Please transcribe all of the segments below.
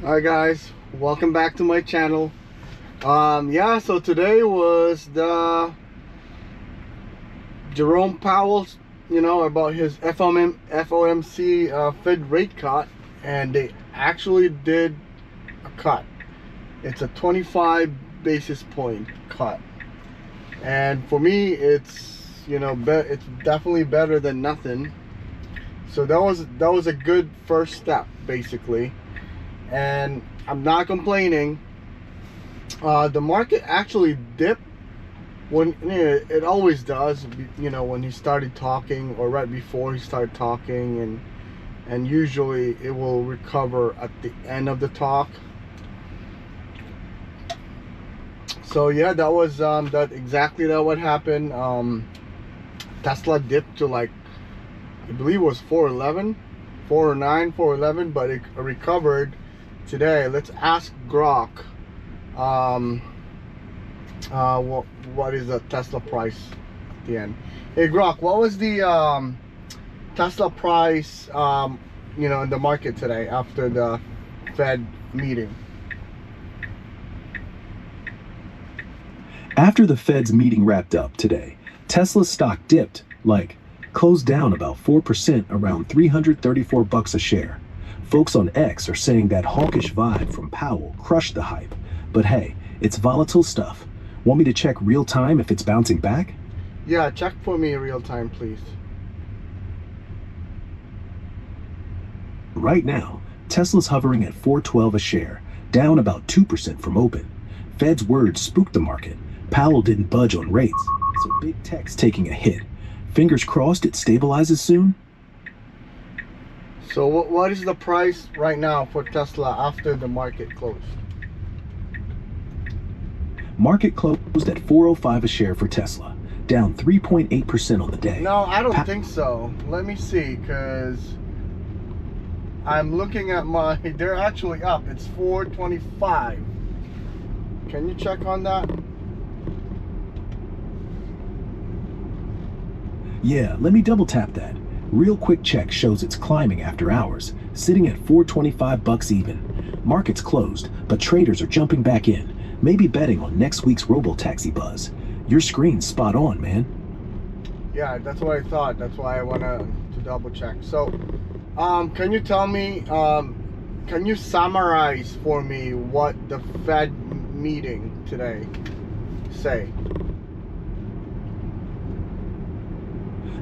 Hi guys, welcome back to my channel. Yeah, so today was the Jerome Powell's, about his FOMC Fed rate cut, and they actually did a cut. It's a 25 basis point cut, and for me, it's definitely better than nothing. So that was a good first step, basically, and I'm not complaining. The market actually dipped when it always does, when he started talking or right before he started talking, and usually it will recover at the end of the talk. So yeah, that was exactly what happened. Tesla dipped to, like, I believe it was 411, 409, 411, but it recovered today. Let's ask Grok. What is the Tesla price at the end? Hey Grok, what was the Tesla price in the market today after the Fed meeting? After the Fed's meeting wrapped up today, Tesla's stock dipped, closed down about 4%, around $334 a share. Folks on X are saying that hawkish vibe from Powell crushed the hype. But hey, it's volatile stuff. Want me to check real time if it's bouncing back? Yeah, check for me real time, please. Right now, Tesla's hovering at 412 a share, down about 2% from open. Fed's words spooked the market. Powell didn't budge on rates, so big tech's taking a hit. Fingers crossed it stabilizes soon. So what is the price right now for Tesla after the market closed? Market closed at 405 a share for Tesla, down 3.8% on the day. No, I don't think so. Let me see, because I'm looking at they're actually up. It's 425. Can you check on that? Yeah, let me double tap that. Real quick check shows it's climbing after hours, sitting at $425 even. Market's closed, but traders are jumping back in, maybe betting on next week's robotaxi buzz. Your screen's spot on, man. Yeah, that's what I thought. That's why I want to double check. So, can you tell me, can you summarize for me what the Fed meeting today say?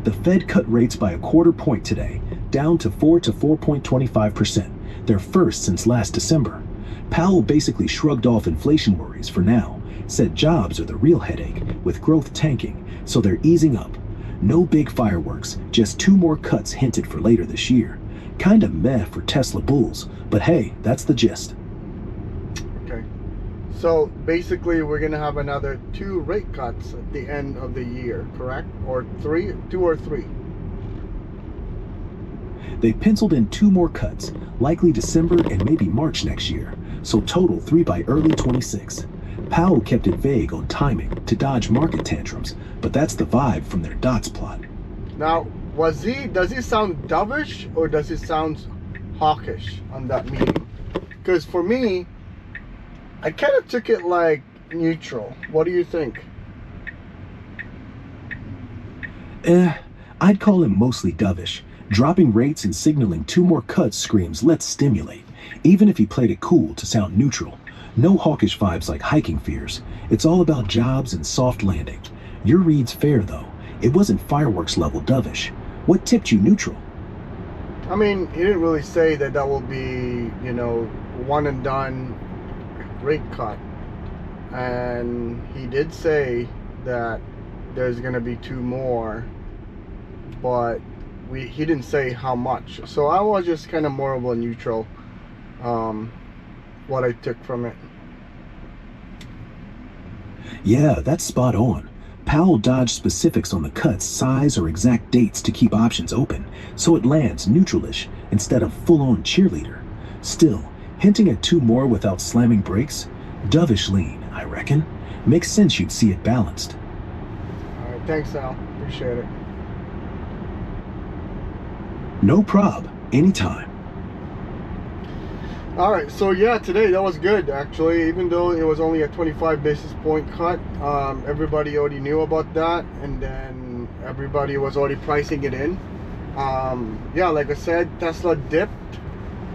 The Fed cut rates by a quarter point today, down to 4 to 4.25%, their first since last December. Powell basically shrugged off inflation worries for now, said jobs are the real headache, with growth tanking, so they're easing up. No big fireworks, just 2 more cuts hinted for later this year. Kinda meh for Tesla bulls, but hey, that's the gist. Okay. So basically we're going to have another 2 rate cuts at the end of the year, correct? Or 2 or 3? They penciled in 2 more cuts, likely December and maybe March next year, so total 3 by early 26. Powell kept it vague on timing to dodge market tantrums, but that's the vibe from their dots plot. Now, does he sound dovish or does he sound hawkish on that meeting? Because for me, I kind of took it like neutral. What do you think? I'd call him mostly dovish. Dropping rates and signaling 2 more cuts screams let's stimulate, even if he played it cool to sound neutral. No hawkish vibes like hiking fears. It's all about jobs and soft landing. Your read's fair though. It wasn't fireworks level dovish. What tipped you neutral? I mean, he didn't really say that will be, one and done rate cut. And he did say that there's going to be 2 more, but he didn't say how much. So I was just kind of more of a neutral, what I took from it. Yeah, that's spot on. Powell dodged specifics on the cuts, size, or exact dates to keep options open, so it lands neutralish instead of full-on cheerleader. Still, hinting at 2 more without slamming brakes? Dovish lean, I reckon. Makes sense you'd see it balanced. All right, thanks, Al. Appreciate it. No prob, anytime. All right, so yeah, today that was good actually. Even though it was only a 25 basis point cut, everybody already knew about that, and then everybody was already pricing it in. Yeah, like I said, Tesla dipped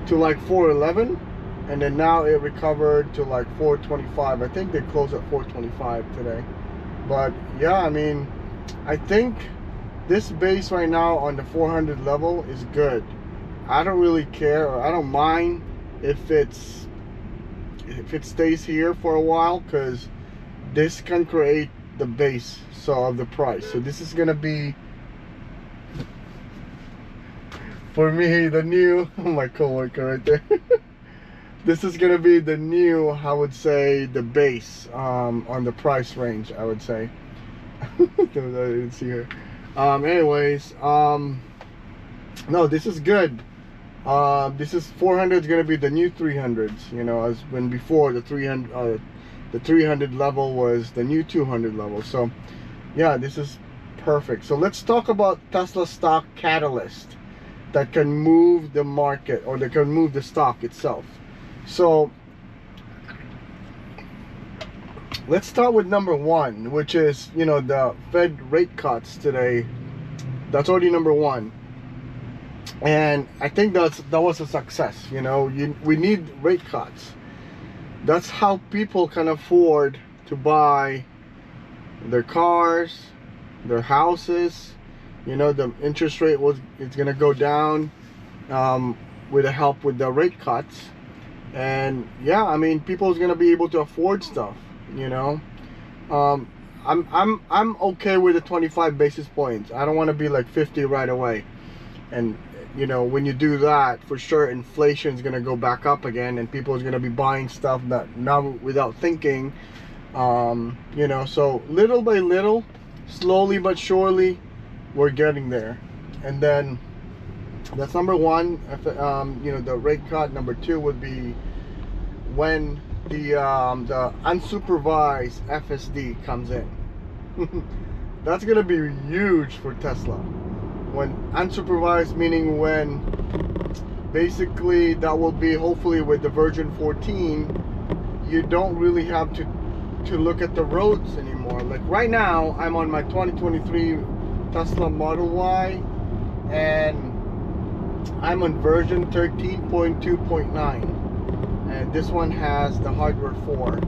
to like 411, and then now it recovered to like 425. I think they closed at 425 today. But yeah, I mean, I think this base right now on the 400 level is good. I don't really care, or I don't mind if it stays here for a while, because this can create the base of the price. So this is gonna be, for me, the new my coworker right there. This is gonna be the new, I would say, the base on the price range, I would say. I didn't see her. Anyways, no, this is good. This is 400 is gonna be the new 300s. You know, as when before the 300 level was the new 200 level. So yeah, this is perfect. So let's talk about Tesla stock catalyst that can move the market, or that can move the stock itself. So let's start with number one, which is, you know, the Fed rate cuts today. That's already number one. And I think that was a success. You know, we need rate cuts. That's how people can afford to buy their cars, their houses. You know, the interest rate it's gonna go down with the help with the rate cuts. And yeah, I mean, people's gonna be able to afford stuff. You know, I'm okay with the 25 basis points. I don't want to be like 50 right away. And you know, when you do that, for sure inflation is going to go back up again, and people are going to be buying stuff that now without thinking. You know, so little by little, slowly but surely, we're getting there. And then that's number one. You know, the rate cut. Number two would be when the unsupervised FSD comes in. That's going to be huge for Tesla. When unsupervised, meaning when basically that will be, hopefully with the version 14, you don't really have to look at the roads anymore. Like right now, I'm on my 2023 Tesla Model Y, and I'm on version 13.2.9, and this one has the hardware 4,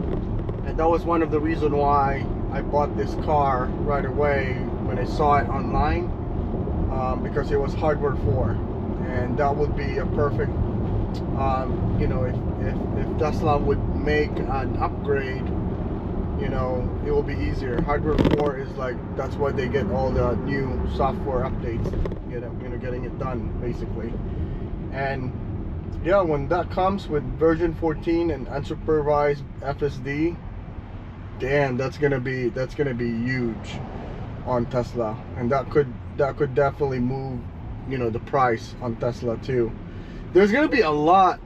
and that was one of the reasons why I bought this car right away when I saw it online. Because it was hardware 4, and that would be a perfect, you know, if Tesla would make an upgrade, you know, it will be easier. Hardware 4 is like, that's why they get all the new software updates, you know, getting it done basically. And yeah, when that comes with version 14 and unsupervised FSD, damn, that's gonna be huge on Tesla, and that could definitely move, you know, the price on Tesla too. There's gonna be a lot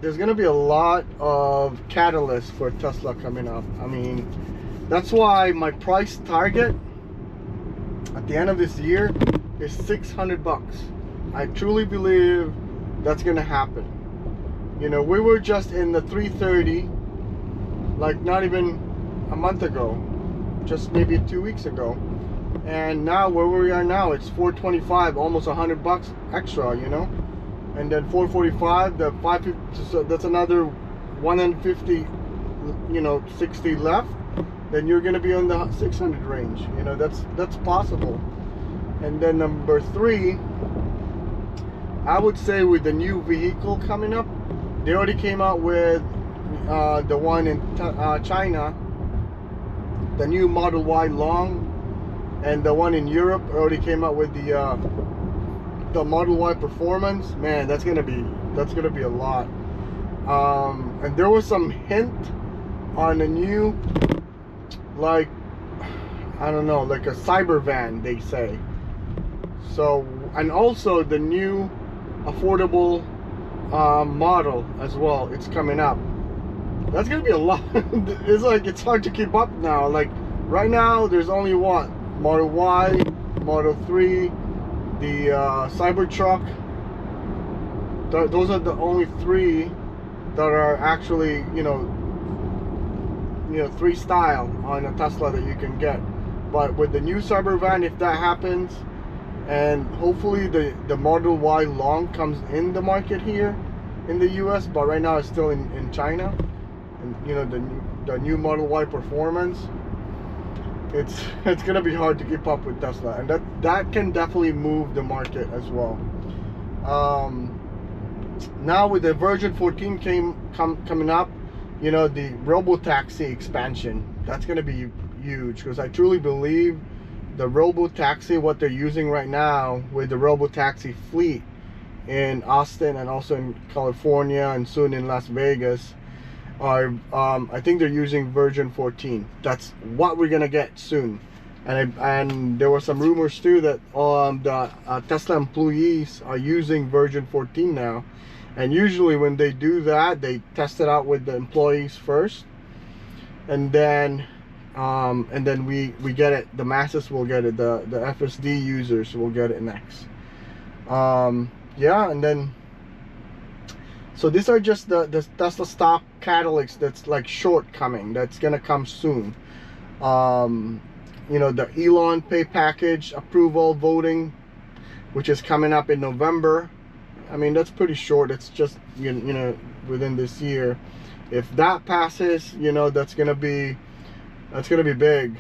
of catalysts for Tesla coming up. I mean, that's why my price target at the end of this year is 600 bucks. I truly believe that's gonna happen. You know, we were just in the 330 like not even a month ago, just maybe 2 weeks ago. And now where we are now, it's 425, almost 100 bucks extra, you know. And then 445, the 550, so that's another 150, you know, 60 left. Then you're gonna be on the 600 range. You know, that's possible. And then number three, I would say with the new vehicle coming up, they already came out with the one in China, the new Model Y Long. And the one in Europe already came out with the Model Y Performance. Man, that's gonna be a lot. And there was some hint on a new, like, I don't know, like a cyber van, they say. So, and also the new affordable model as well, it's coming up. That's gonna be a lot. It's like, it's hard to keep up now. Like right now, there's only what? Model Y, Model 3, the Cybertruck. Those are the only three that are actually, three style on a Tesla that you can get. But with the new Cybervan, if that happens, and hopefully the Model Y Long comes in the market here in the US, but right now it's still in China, and the new Model Y Performance, it's gonna be hard to keep up with Tesla, and that can definitely move the market as well. Now with the version 14 coming up, the robotaxi expansion, that's gonna be huge, because I truly believe the robotaxi, what they're using right now with the robotaxi fleet in Austin and also in California and soon in Las Vegas, are I think they're using version 14. That's what we're gonna get soon. And there were some rumors too that the Tesla employees are using version 14 now. And usually when they do that, they test it out with the employees first, and then we get it. The masses will get it. The FSD users will get it next. Yeah, and then so these are just the Tesla stock catalysts that's like shortcoming. That's gonna come soon. The Elon pay package approval voting, which is coming up in November. I mean, that's pretty short. It's just within this year. If that passes, that's gonna be big,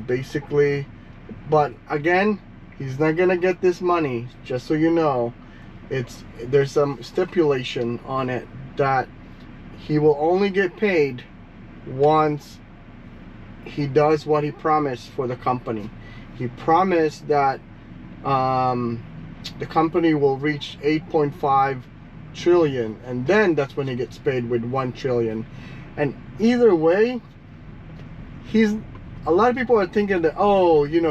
basically. But again, he's not gonna get this money, just so you know. There's some stipulation on it that he will only get paid once he does what he promised for the company. He promised that the company will reach 8.5 trillion, and then that's when he gets paid with 1 trillion. And either way, a lot of people are thinking that,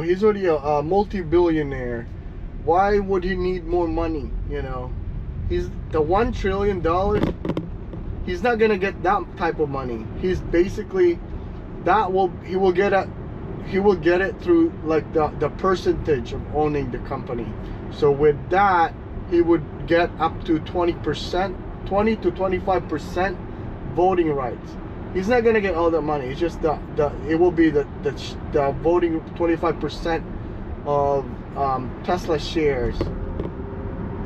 he's already a multi-billionaire. Why would he need more money? He's the $1 trillion. He's not gonna get that type of money. He's basically he will get it through like the percentage of owning the company. So with that, he would get up to 20%, 20 to 25% voting rights. He's not gonna get all that money. It's just it will be the voting 25% of Tesla shares.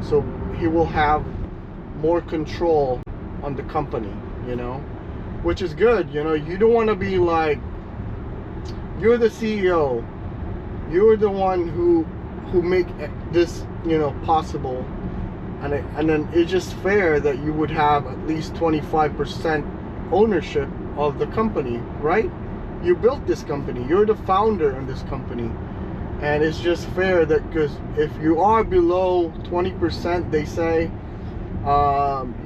So he will have more control on the company, which is good. You don't want to be like, you're the CEO, you're the one who make this possible, and then it's just fair that you would have at least 25% ownership of the company, right? You built this company, you're the founder of this company, and it's just fair that, because if you are below 20%, they say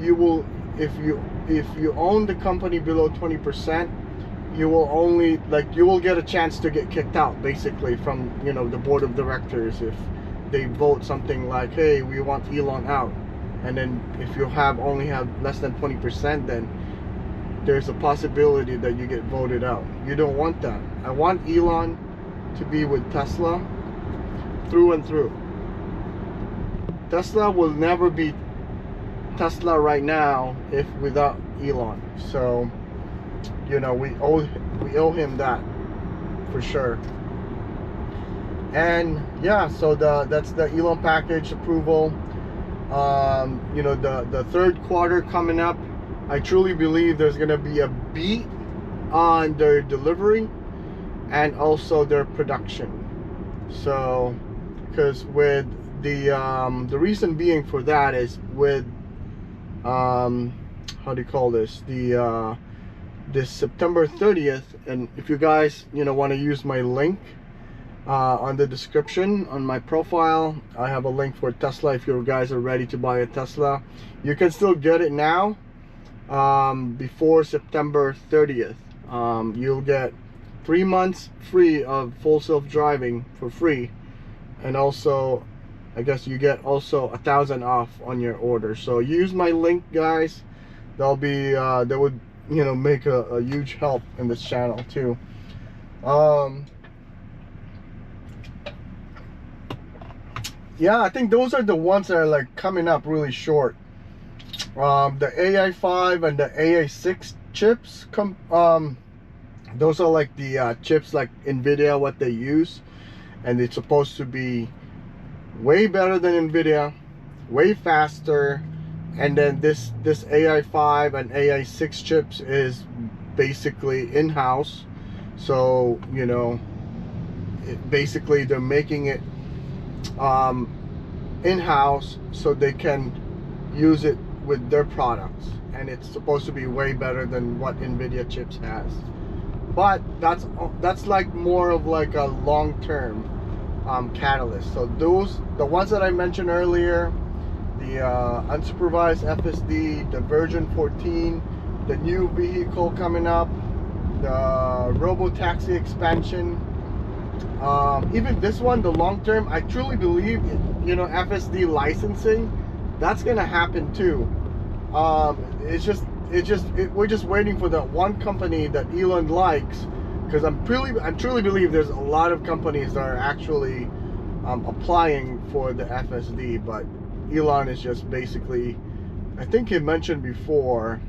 you will, if you own the company below 20%, you will only, you will get a chance to get kicked out, basically, from the board of directors if they vote something like, hey, we want Elon out. And then if you only have less than 20%, then there's a possibility that you get voted out. You don't want that. I want Elon to be with Tesla through and through. Tesla will never be Tesla right now if without Elon. So we owe him that for sure. And yeah, so that's the Elon package approval. The third quarter coming up, I truly believe there's gonna be a beat on their delivery and also their production. So, because with the reason being for that is with how do you call this, this September 30th, and if you guys want to use my link on the description on my profile, I have a link for Tesla. If you guys are ready to buy a Tesla, you can still get it now. Before September 30th, you'll get 3 months free of full self-driving for free, and also I guess you get also 1,000 off on your order. So use my link, guys. That would make a huge help in this channel too. Yeah, I think those are the ones that are coming up really short. The AI5 and the AI6 chips those are like the chips like nvidia, what they use, and it's supposed to be way better than nvidia, way faster. And then this AI5 and AI6 chips is basically in-house. So you know, basically they're making it in-house so they can use it with their products, and it's supposed to be way better than what nvidia chips has. But that's like more of like a long-term catalyst. So the ones that I mentioned earlier, the unsupervised FSD, the version 14, the new vehicle coming up, the robotaxi expansion, even this one, the long term, I truly believe, you know, FSD licensing, that's gonna happen too. We're just waiting for that one company that Elon likes, because I truly believe there's a lot of companies that are actually applying for the FSD, but Elon is just basically, I think he mentioned before,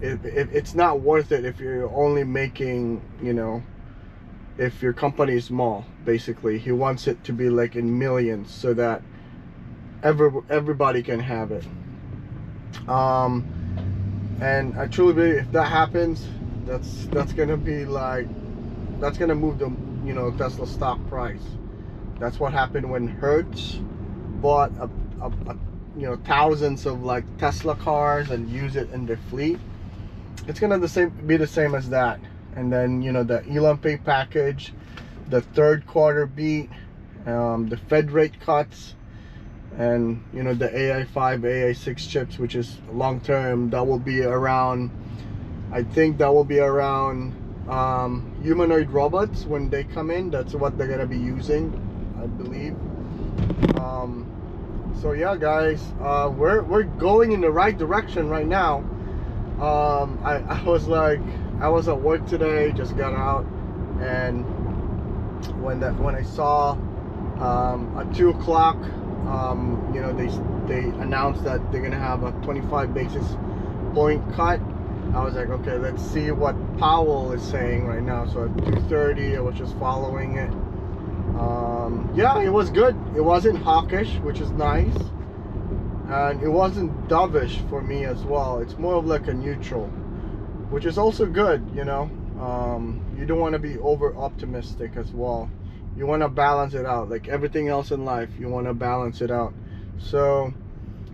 it's not worth it if you're only making, you know, if your company is small. Basically he wants it to be like in millions so that everybody can have it. And I truly believe if that happens, that's gonna be like, that's gonna move the, you know, Tesla stock price. That's what happened when Hertz bought you know, thousands of like Tesla cars and use it in their fleet. It's gonna be the same as that. And then, you know, the Elon pay package, the third quarter beat, the Fed rate cuts, and you know, the AI5, AI6 chips, which is long term, that will be around, I think that will be around humanoid robots when they come in. That's what they're gonna be using, I believe. So yeah, guys, we're going in the right direction right now. I was at work today, just got out, and when I saw at 2 o'clock, you know, they announced that they're gonna have a 25 basis point cut. I was like, okay, let's see what Powell is saying right now. So at 2:30, I was just following it. Yeah, it was good. It wasn't hawkish, which is nice, and it wasn't dovish for me as well. It's more of like a neutral, which is also good, you know. You don't want to be over optimistic as well. You want to balance it out, like everything else in life. You want to balance it out. So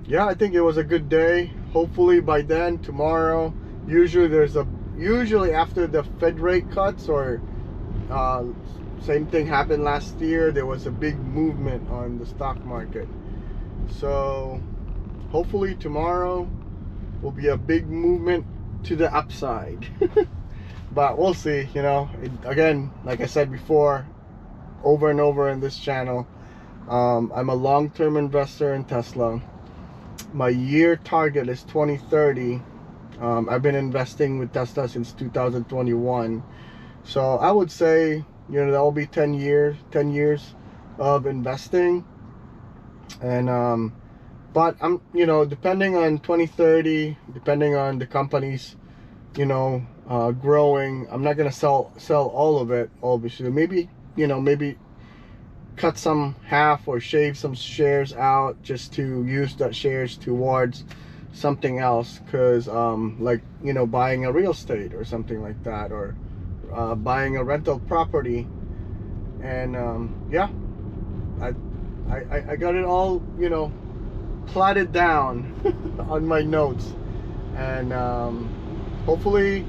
yeah, I think it was a good day. Hopefully by then, tomorrow, usually after the Fed rate cuts, or same thing happened last year, there was a big movement on the stock market. So hopefully tomorrow will be a big movement to the upside. But we'll see, you know. Again, like I said before, over and over in this channel, I'm a long-term investor in Tesla. My year target is 2030. I've been investing with Tesla since 2021, so I would say, you know, that will be 10 years of investing. And but I'm, you know, depending on 2030, depending on the companies, you know, growing, I'm not gonna sell all of it, obviously. Maybe, you know, maybe cut some half or shave some shares out just to use that shares towards something else, because like, you know, buying a real estate or something like that, or buying a rental property. And yeah, I got it all, you know, plotted down on my notes, and hopefully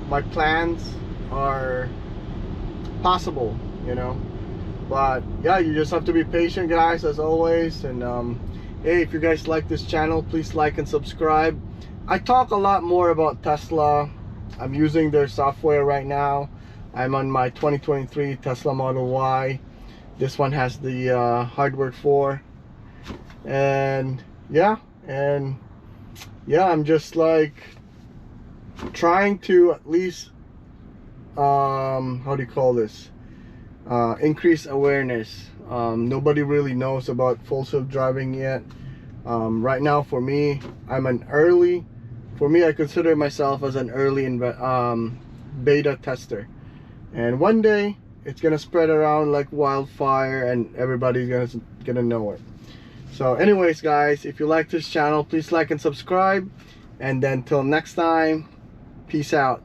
my plans are possible, you know. But yeah, you just have to be patient, guys, as always. And hey, if you guys like this channel, please like and subscribe. I talk a lot more about Tesla. I'm using their software right now. I'm on my 2023 Tesla Model Y. This one has the hardware 4. And yeah, I'm just like trying to at least how do you call this, increase awareness. Nobody really knows about full self-driving yet. Right now, for me, I consider myself as an early beta tester, and one day it's gonna spread around like wildfire and everybody's gonna know it. So anyways, guys, if you like this channel, please like and subscribe, and then till next time, peace out.